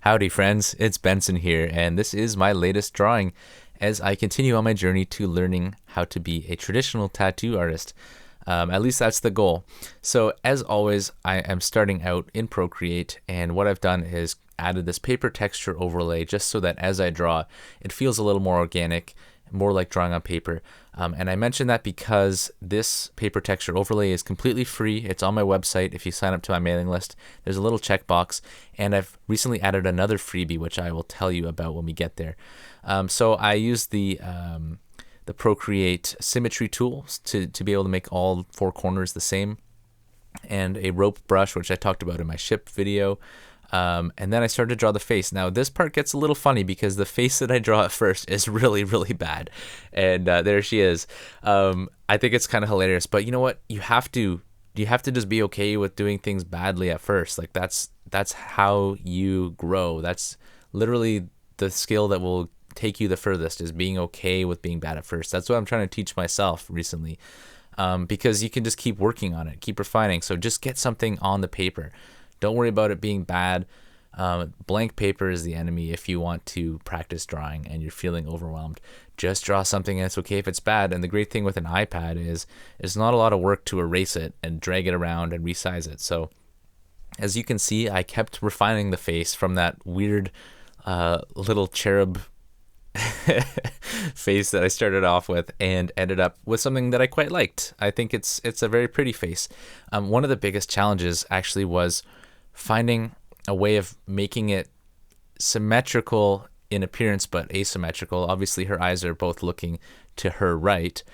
Howdy friends, it's Benson here, and this is my latest drawing as I continue on my journey to learning how to be a traditional tattoo artist. At least that's the goal. So as always, I am starting out in Procreate, and what I've done is added this paper texture overlay just so that as I draw, it feels a little more organic, more like drawing on paper. And I mention that because this paper texture overlay is completely free. It's on my website. If you sign up to my mailing list, there's a little checkbox, and I've recently added another freebie, which I will tell you about when we get there. So I use the Procreate symmetry tools to be able to make all four corners the same, and a rope brush, which I talked about in my ship video. And then I started to draw the face. Now this part gets a little funny because the face that I draw at first is really, really bad. And there she is. I think it's kind of hilarious, but you know what? You have to just be okay with doing things badly at first. Like that's how you grow. That's literally the skill that will take you the furthest, is being okay with being bad at first. That's what I'm trying to teach myself recently. Because you can just keep working on it, keep refining. So just get something on the paper. Don't worry about it being bad. Blank paper is the enemy if you want to practice drawing and you're feeling overwhelmed. Just draw something and it's okay if it's bad. And the great thing with an iPad is it's not a lot of work to erase it and drag it around and resize it. So as you can see, I kept refining the face from that weird little cherub face that I started off with and ended up with something that I quite liked. I think it's a very pretty face. One of the biggest challenges actually was finding a way of making it symmetrical in appearance but asymmetrical. Obviously her eyes are both looking to her right,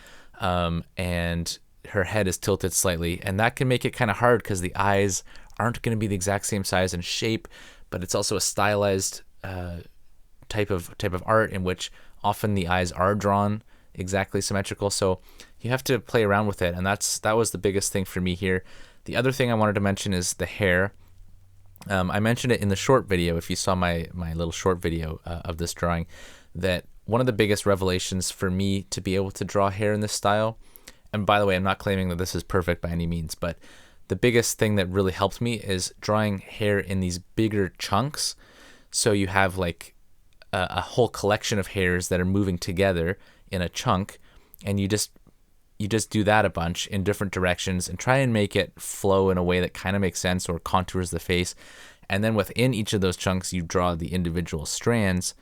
and her head is tilted slightly, and that can make it kind of hard because the eyes aren't going to be the exact same size and shape, but it's also a stylized type of art in which often the eyes are drawn exactly symmetrical. So you have to play around with it, and that was the biggest thing for me here. The other thing I wanted to mention is the hair. I mentioned it in the short video, if you saw my little short video of this drawing, that one of the biggest revelations for me to be able to draw hair in this style, and by the way, I'm not claiming that this is perfect by any means, but the biggest thing that really helped me is drawing hair in these bigger chunks. So you have like a whole collection of hairs that are moving together in a chunk, and you just do that a bunch in different directions and try and make it flow in a way that kind of makes sense or contours the face. And then within each of those chunks, you draw the individual strands,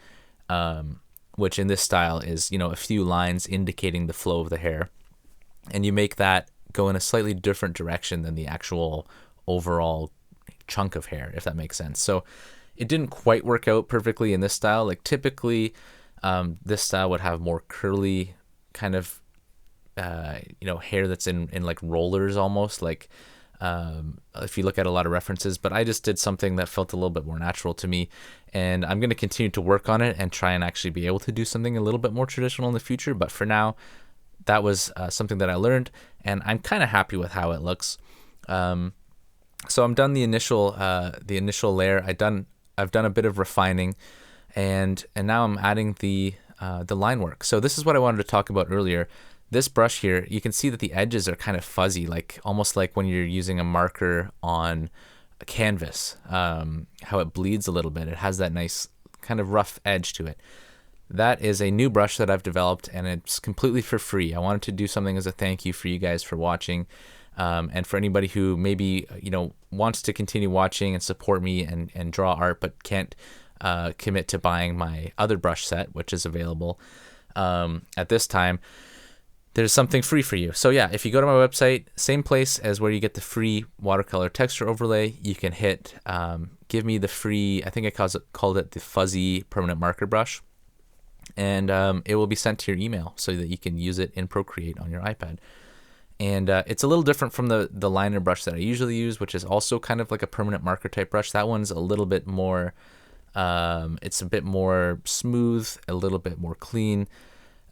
which in this style is, a few lines indicating the flow of the hair. And you make that go in a slightly different direction than the actual overall chunk of hair, if that makes sense. So it didn't quite work out perfectly in this style. Like typically, this style would have more curly kind of hair that's in like rollers almost, like if you look at a lot of references, but I just did something that felt a little bit more natural to me, and I'm going to continue to work on it and try and actually be able to do something a little bit more traditional in the future. But for now, that was something that I learned, and I'm kind of happy with how it looks. So I'm done the initial layer. I've done a bit of refining, and now I'm adding the line work. So this is what I wanted to talk about earlier. This brush here, you can see that the edges are kind of fuzzy, like almost like when you're using a marker on a canvas, how it bleeds a little bit. It has that nice kind of rough edge to it. That is a new brush that I've developed, and it's completely for free. I wanted to do something as a thank you for you guys for watching, and for anybody who maybe wants to continue watching and support me and draw art but can't commit to buying my other brush set, which is available at this time. There's something free for you. So yeah, if you go to my website, same place as where you get the free watercolor texture overlay, you can hit give me the free, I think I called it the fuzzy permanent marker brush, and it will be sent to your email so that you can use it in Procreate on your iPad. And it's a little different from the liner brush that I usually use, which is also kind of like a permanent marker type brush. That one's a little bit more, it's a bit more smooth, a little bit more clean.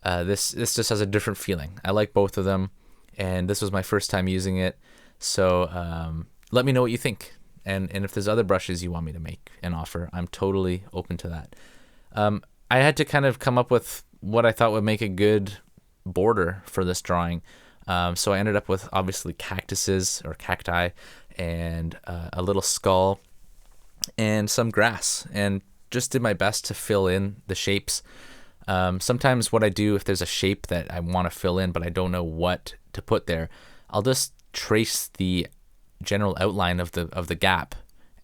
This just has a different feeling. I like both of them, and this was my first time using it. So let me know what you think, and if there's other brushes you want me to make and offer, I'm totally open to that. I had to kind of come up with what I thought would make a good border for this drawing. So I ended up with obviously cactuses or cacti and a little skull. and some grass, and just did my best to fill in the shapes. Sometimes what I do, if there's a shape that I want to fill in but I don't know what to put there, I'll just trace the general outline of the gap,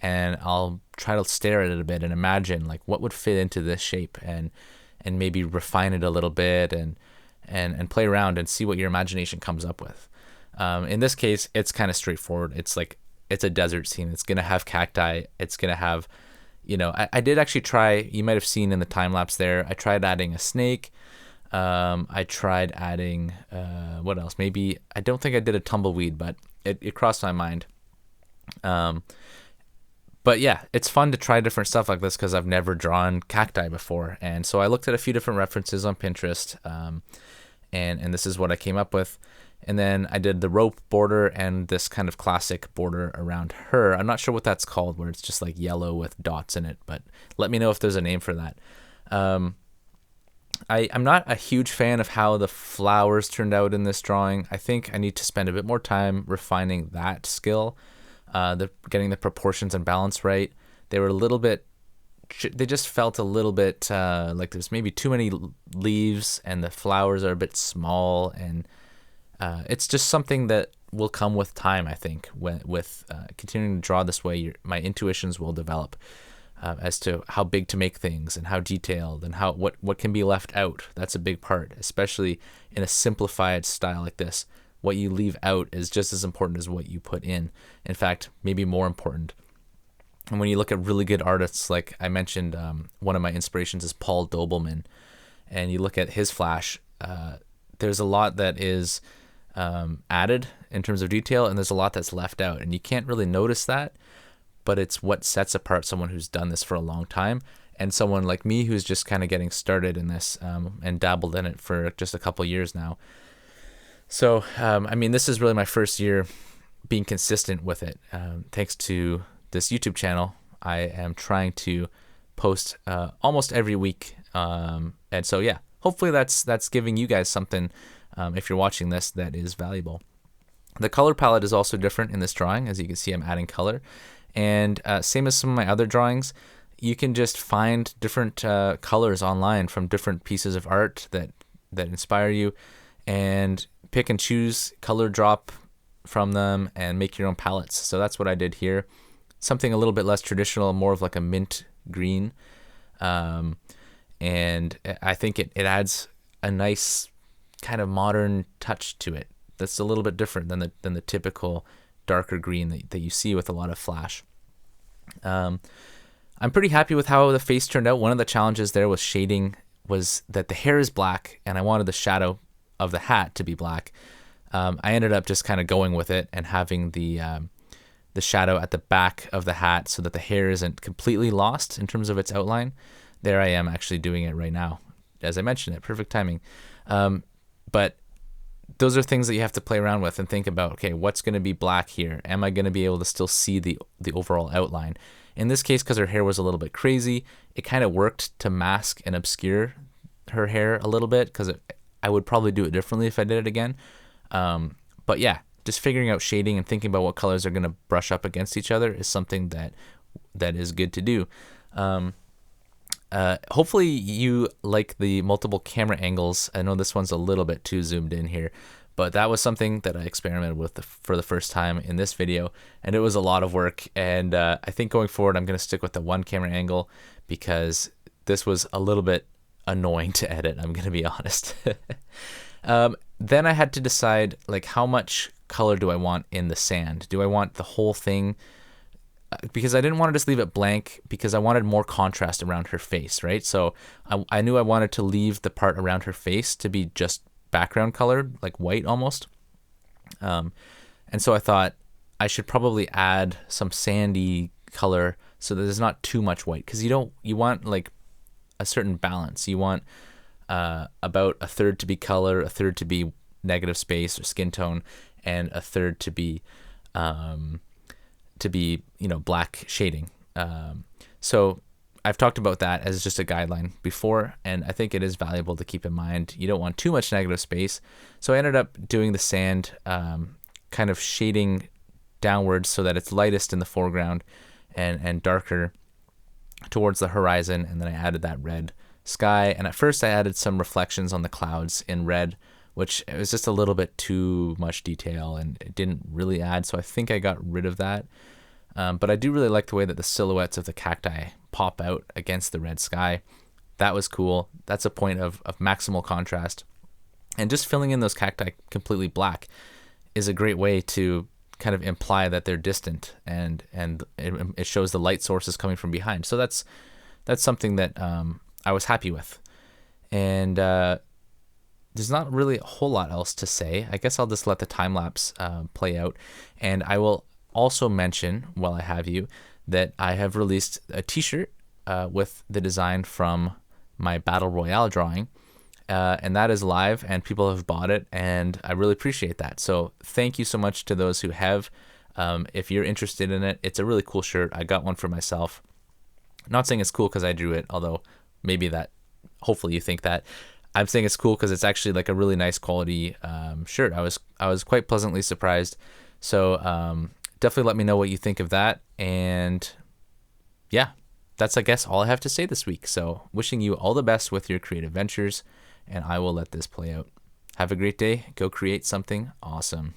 and I'll try to stare at it a bit and imagine like what would fit into this shape, and maybe refine it a little bit, and play around and see what your imagination comes up with. In this case, it's kind of straightforward. It's a desert scene. It's gonna have cacti. It's gonna have, I did actually try. You might have seen in the time lapse there. I tried adding a snake. I tried adding what else? Maybe I don't think I did a tumbleweed, but it crossed my mind. But yeah, it's fun to try different stuff like this because I've never drawn cacti before, and so I looked at a few different references on Pinterest, and this is what I came up with. And then I did the rope border and this kind of classic border around her. I'm not sure what that's called, where it's just like yellow with dots in it, but let me know if there's a name for that. I'm not a huge fan of how the flowers turned out in this drawing. I think I need to spend a bit more time refining that skill, getting the proportions and balance right. They were a little bit, they just felt a little bit like there's maybe too many leaves and the flowers are a bit small, and it's just something that will come with time, I think. With continuing to draw this way, my intuitions will develop as to how big to make things and how detailed and what can be left out. That's a big part, especially in a simplified style like this. What you leave out is just as important as what you put in. In fact, maybe more important. And when you look at really good artists, like I mentioned, one of my inspirations is Paul Dobelman, and you look at his Flash, there's a lot that is added in terms of detail, and there's a lot that's left out, and you can't really notice that, but it's what sets apart someone who's done this for a long time and someone like me who's just kind of getting started in this, and dabbled in it for just a couple years now. So this is really my first year being consistent with it. Thanks to this YouTube channel, I am trying to post almost every week, and so yeah, hopefully that's giving you guys something, if you're watching this, that is valuable. The color palette is also different in this drawing. As you can see, I'm adding color, and same as some of my other drawings, you can just find different colors online from different pieces of art that inspire you, and pick and choose, color drop from them, and make your own palettes. So that's what I did here. Something a little bit less traditional, more of like a mint green, and I think it adds a nice kind of modern touch to it that's a little bit different than the typical darker green that you see with a lot of Flash. I'm pretty happy with how the face turned out. One of the challenges there was shading, was that the hair is black and I wanted the shadow of the hat to be black. I ended up just kind of going with it and having the shadow at the back of the hat so that the hair isn't completely lost in terms of its outline. There I am actually doing it right now, as I mentioned it, perfect timing. But those are things that you have to play around with and think about, okay, what's going to be black here? Am I going to be able to still see the overall outline? In this case, because her hair was a little bit crazy, it kind of worked to mask and obscure her hair a little bit, because I would probably do it differently if I did it again. But yeah, just figuring out shading and thinking about what colors are going to brush up against each other is something that is good to do. Hopefully you like the multiple camera angles. I know this one's a little bit too zoomed in here, but that was something that I experimented with for the first time in this video, and it was a lot of work. And I think going forward, I'm going to stick with the one camera angle because this was a little bit annoying to edit, I'm going to be honest. Then I had to decide, like, how much color do I want in the sand? Do I want the whole thing? Because I didn't want to just leave it blank, because I wanted more contrast around her face, right? So I knew I wanted to leave the part around her face to be just background colored, like white almost. And so I thought I should probably add some sandy color so that there's not too much white, because you want like a certain balance. You want about a third to be color, a third to be negative space or skin tone, and a third to be black shading. So I've talked about that as just a guideline before, and I think it is valuable to keep in mind. You don't want too much negative space. So I ended up doing the sand kind of shading downwards so that it's lightest in the foreground and darker towards the horizon, and then I added that red sky. And at first I added some reflections on the clouds in red, which it was just a little bit too much detail and it didn't really add, so I think I got rid of that. But I do really like the way that the silhouettes of the cacti pop out against the red sky. That was cool. That's a point of maximal contrast. And just filling in those cacti completely black is a great way to kind of imply that they're distant, and it shows the light sources coming from behind. So that's something that I was happy with. And there's not really a whole lot else to say. I guess I'll just let the time lapse play out. And I will also mention, while I have you, that I have released a t-shirt with the design from my Battle Royale drawing. And that is live, and people have bought it, and I really appreciate that. So thank you so much to those who have. If you're interested in it, it's a really cool shirt. I got one for myself. Not saying it's cool because I drew it, although maybe that, hopefully you think that. I'm saying it's cool because it's actually like a really nice quality shirt. I was quite pleasantly surprised. So definitely let me know what you think of that. And yeah, that's, I guess, all I have to say this week. So wishing you all the best with your creative ventures, and I will let this play out. Have a great day. Go create something awesome.